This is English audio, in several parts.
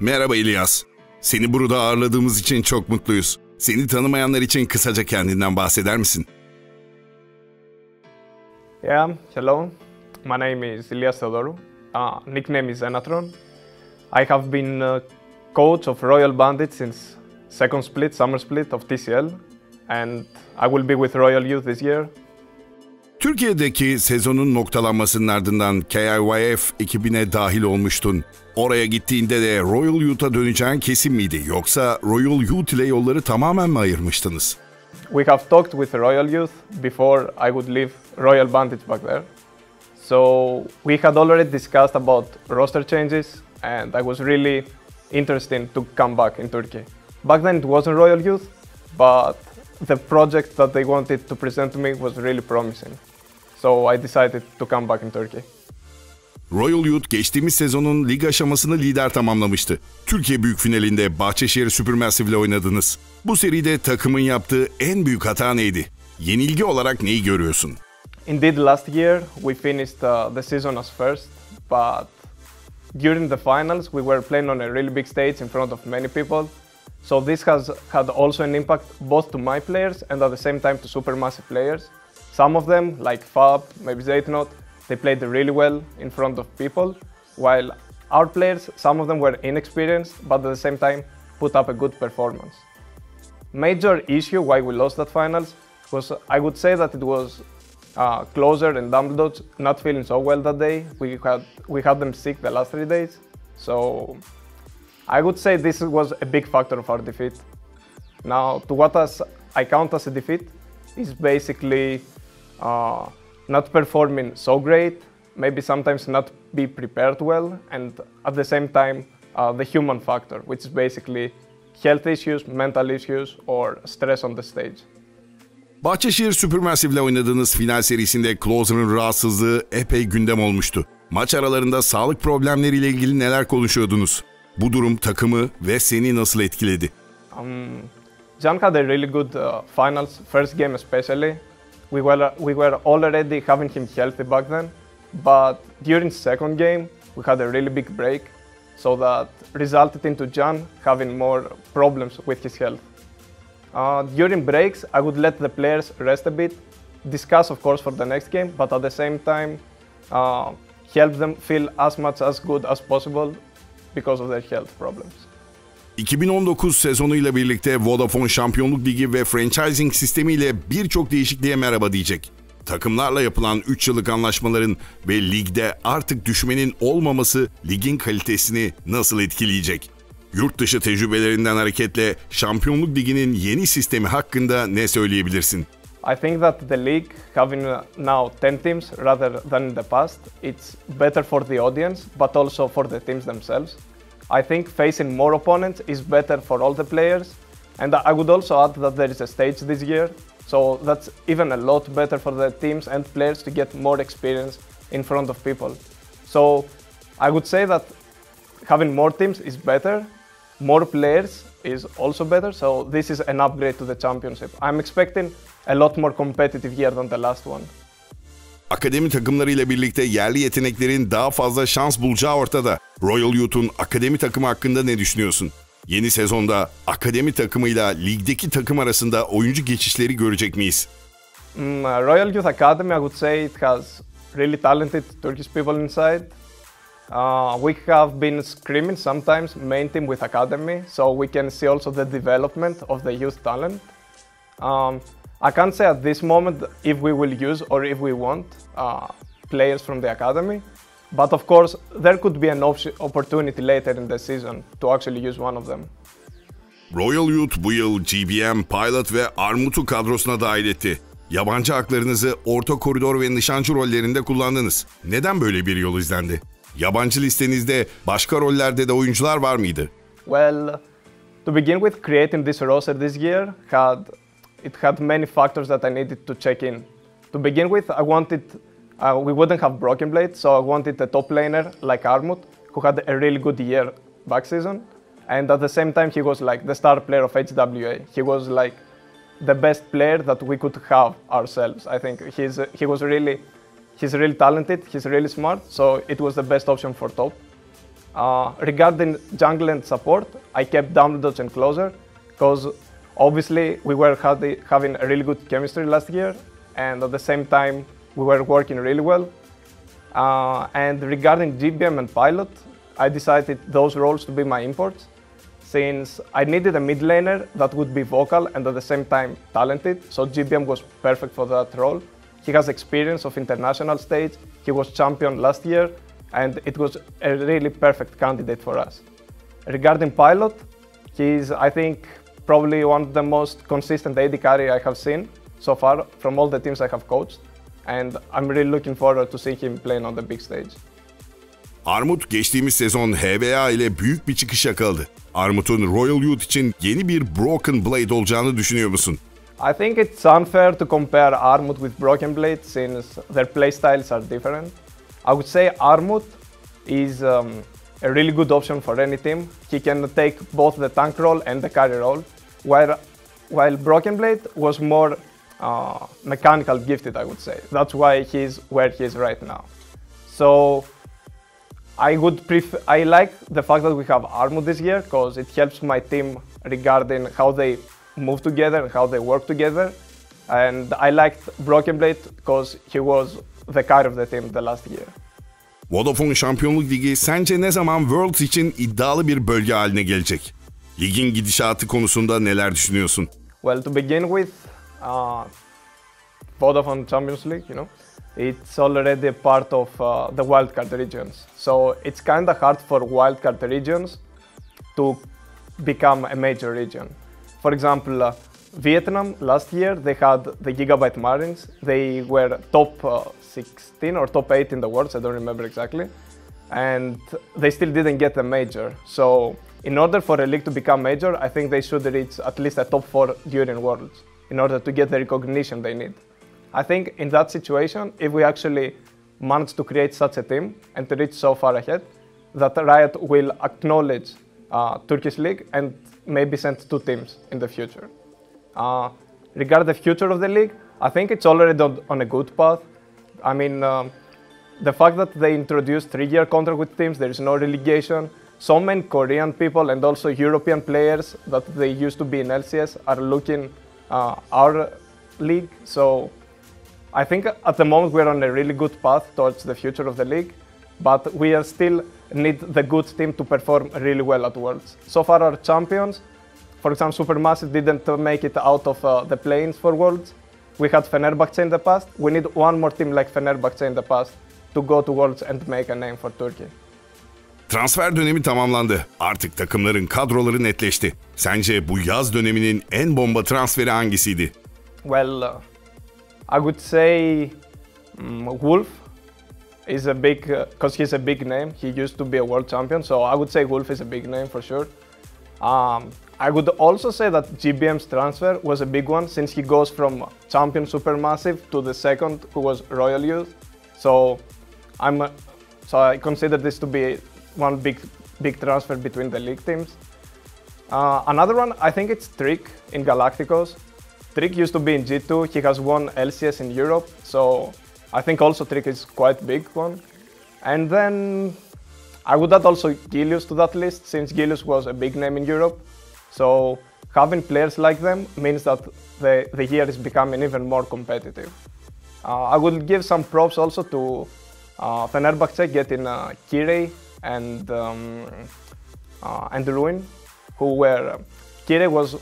Merhaba Ilias. Seni burada ağırladığımız için çok mutluyuz. Seni tanımayanlar için kısaca kendinden bahseder misin? Yeah, hello. My name is Ilias Theodorou. Nickname is Enatron. I have been coach of Royal Bandits since summer split of TCL, and I will be with Royal Youth this year. Türkiye'deki sezonun noktalanmasının ardından KYF ekibine dahil olmuştun. Oraya gittiğinde de Royal Youth'a döneceğin kesin miydi? Yoksa Royal Youth ile yolları tamamen mi ayırmıştınız? We have talked with Royal Youth before I would leave Royal Bandits back there. So we had already discussed about roster changes, and I was really interested to come back in Turkey. Back then it wasn't Royal Youth, but the project that they wanted to present to me was really promising. So I decided to come back in Turkey. Royal Youth geçtiğimiz sezonun lig aşamasını lider tamamlamıştı. Türkiye Büyük Finali'nde Bahçeşehir Supermassive ile oynadınız. Bu seride takımın yaptığı en büyük hata neydi? Yenilgi olarak neyi görüyorsun? Indeed, last year we finished the season as first, but during the finals we were playing on a really big stage in front of many people. So this has had also an impact both to my players and at the same time to Supermassive players. Some of them, like Fab, maybe Zaytnot, they played really well in front of people, while our players, some of them were inexperienced, but at the same time put up a good performance. Major issue why we lost that finals was, I would say that it was Closer and Dumbledore not feeling so well that day. We had them sick the last 3 days, so I would say this was a big factor of our defeat. Now, to what I count as a defeat is basically not performing so great, maybe sometimes not be prepared well, and at the same time the human factor, which is basically health issues, mental issues, or stress on the stage. Bahçeşehir Supermassive ile oynadığınız final serisinde Closer'ın rahatsızlığı epey gündem olmuştu. Maç aralarında sağlık problemleriyle ilgili neler konuşuyordunuz? Bu durum takımı ve seni nasıl etkiledi? Jan had a really good finals, first game especially. We were already having him healthy back then, but during second game we had a really big break, so that resulted into Jan having more problems with his health. During breaks, I would let the players rest a bit, discuss of course for the next game, but at the same time help them feel as much as good as possible because of their health problems. 2019 sezonuyla birlikte Vodafone Şampiyonluk Ligi ve franchising sistemiyle birçok değişikliğe merhaba diyecek. Takımlarla yapılan 3 yıllık anlaşmaların ve ligde artık düşmenin olmaması ligin kalitesini nasıl etkileyecek? Yurt dışı tecrübelerinden hareketle Şampiyonluk Ligi'nin yeni sistemi hakkında ne söyleyebilirsin? I think that the league, having now 10 teams rather than in the past, it's better for the audience, but also for the teams themselves. I think facing more opponents is better for all the players, and I would also add that there is a stage this year, so that's even a lot better for the teams and players to get more experience in front of people. So I would say that having more teams is better, more players is also better, so this is an upgrade to the championship. I'm expecting a lot more competitive year than the last one. Akademi takımlarıyla birlikte yerli yeteneklerin daha fazla şans bulacağı ortada. Royal Youth'un akademi takımı hakkında ne düşünüyorsun? Yeni sezonda akademi takımıyla ligdeki takım arasında oyuncu geçişleri görecek miyiz? Royal Youth Academy, I would say it has really talented Turkish people inside. We have been screaming sometimes main team with academy, so we can see also the development of the youth talent. I can't say at this moment if we will use or if we want players from the academy, but of course there could be an opportunity later in the season to actually use one of them. Royal Youth bu yıl GBM, Pilot ve Armut'u kadrosuna dahil etti. Yabancı haklarınızı orta koridor ve nişancı rollerinde kullandınız. Neden böyle bir yol izlendi? Yabancı listenizde başka rollerde de oyuncular var mıydı? Well, to begin with, creating this roster this year it had many factors that I needed to check in. To begin with, I wanted we wouldn't have Broken Blade, so I wanted a top laner like Armut, who had a really good year back season, and at the same time he was like the star player of HWA. He was like the best player that we could have ourselves. I think he's really talented, he's really smart, so it was the best option for top. Regarding jungle and support, I kept Dumbledore and closer because obviously we were having a really good chemistry last year, and at the same time we were working really well. And regarding GBM and pilot, I decided those roles to be my imports, since I needed a mid laner that would be vocal and at the same time talented, so GBM was perfect for that role. He has experience of international stage, he was champion last year, and it was a really perfect candidate for us. Regarding pilot, he's, I think, probably one of the most consistent AD carry I have seen so far from all the teams I have coached, and I'm really looking forward to see him playing on the big stage. Armut geçtiğimiz sezon HBA ile büyük bir çıkış yakaladı. Armut'un Royal Youth için yeni bir Broken Blade olacağını düşünüyor musun? I think it's unfair to compare Armut with Broken Blade since their playstyles are different. I would say Armut is a really good option for any team. He can take both the tank role and the carry role, while Broken Blade was more mechanical gifted, I would say. That's why he's where he is right now. So I like the fact that we have Armut this year because it helps my team regarding how they move together and how they work together. And I liked Broken Blade because he was the carry of the team the last year. Vodafone Şampiyonluk Ligi sence ne zaman Worlds için iddialı bir bölge haline gelecek? Ligin gidişatı konusunda neler düşünüyorsun? Well, to begin with, Vodafone Champions League, it's already a part of the wildcard regions. So it's kind of hard for wildcard regions to become a major region. For example, Vietnam last year, they had the Gigabyte Marines. They were top 16 or top 8 in the world, I don't remember exactly. And they still didn't get a major. So in order for a league to become major, I think they should reach at least a top 4 during Worlds in order to get the recognition they need. I think in that situation, if we actually manage to create such a team and to reach so far ahead, that Riot will acknowledge Turkish League and maybe send 2 teams in the future. Regarding the future of the league, I think it's already on a good path. I mean, the fact that they introduced 3-year contract with teams, there is no relegation. So many Korean people and also European players that they used to be in LCS are looking our league. So I think at the moment we're on a really good path towards the future of the league, but we are still need the good team to perform really well at Worlds. So far our champions, for example, Supermassive didn't make it out of the play-ins for Worlds. We had Fenerbahçe in the past. We need one more team like Fenerbahçe in the past to go to Worlds and make a name for Turkey. Transfer dönemi tamamlandı. Artık takımların kadroları netleşti. Sence bu yaz döneminin en bomba transferi hangisiydi? Well, I would say Wolf is a big, because he's a big name. He used to be a world champion, so I would say Wolf is a big name for sure. I would also say that GBM's transfer was a big one since he goes from champion Supermassive to the second, who was Royal Youth. So I consider this to be one big transfer between the league teams. Another one, I think it's Trick in Galacticos. Trick used to be in G2. He has won LCS in Europe, so I think also Trick is quite big one. And then I would add also Ilias to that list since Ilias was a big name in Europe. So having players like them means that the year is becoming even more competitive. I will give some props also to Fenerbahçe getting Kirei and Ruin, who were Kirei was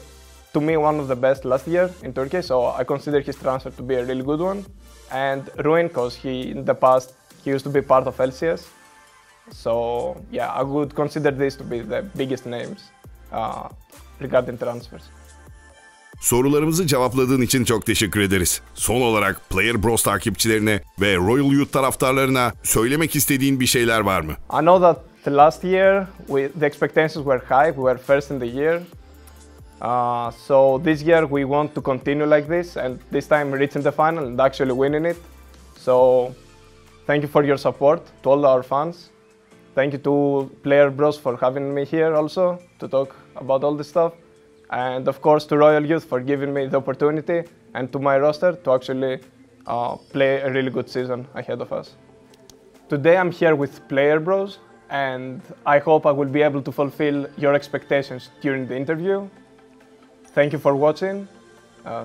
to me one of the best last year in Turkey, so I consider his transfer to be a really good one. And Ruin, because in the past he used to be part of LCS. So yeah, I would consider this to be the biggest names regarding transfers. Sorularımızı cevapladığın için çok teşekkür ederiz. Son olarak Playerbros takipçilerine ve Royal Youth taraftarlarına söylemek istediğin bir şeyler var mı? I know that last year the expectations were high. We were first in the year. So this year we want to continue like this and this time reaching the final and actually winning it. So thank you for your support to all our fans. Thank you to Playerbros for having me here also to talk about all this stuff. And of course to Royal Youth for giving me the opportunity and to my roster to actually play a really good season ahead of us. Today I'm here with Playerbros and I hope I will be able to fulfill your expectations during the interview. Thank you for watching.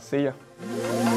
See ya.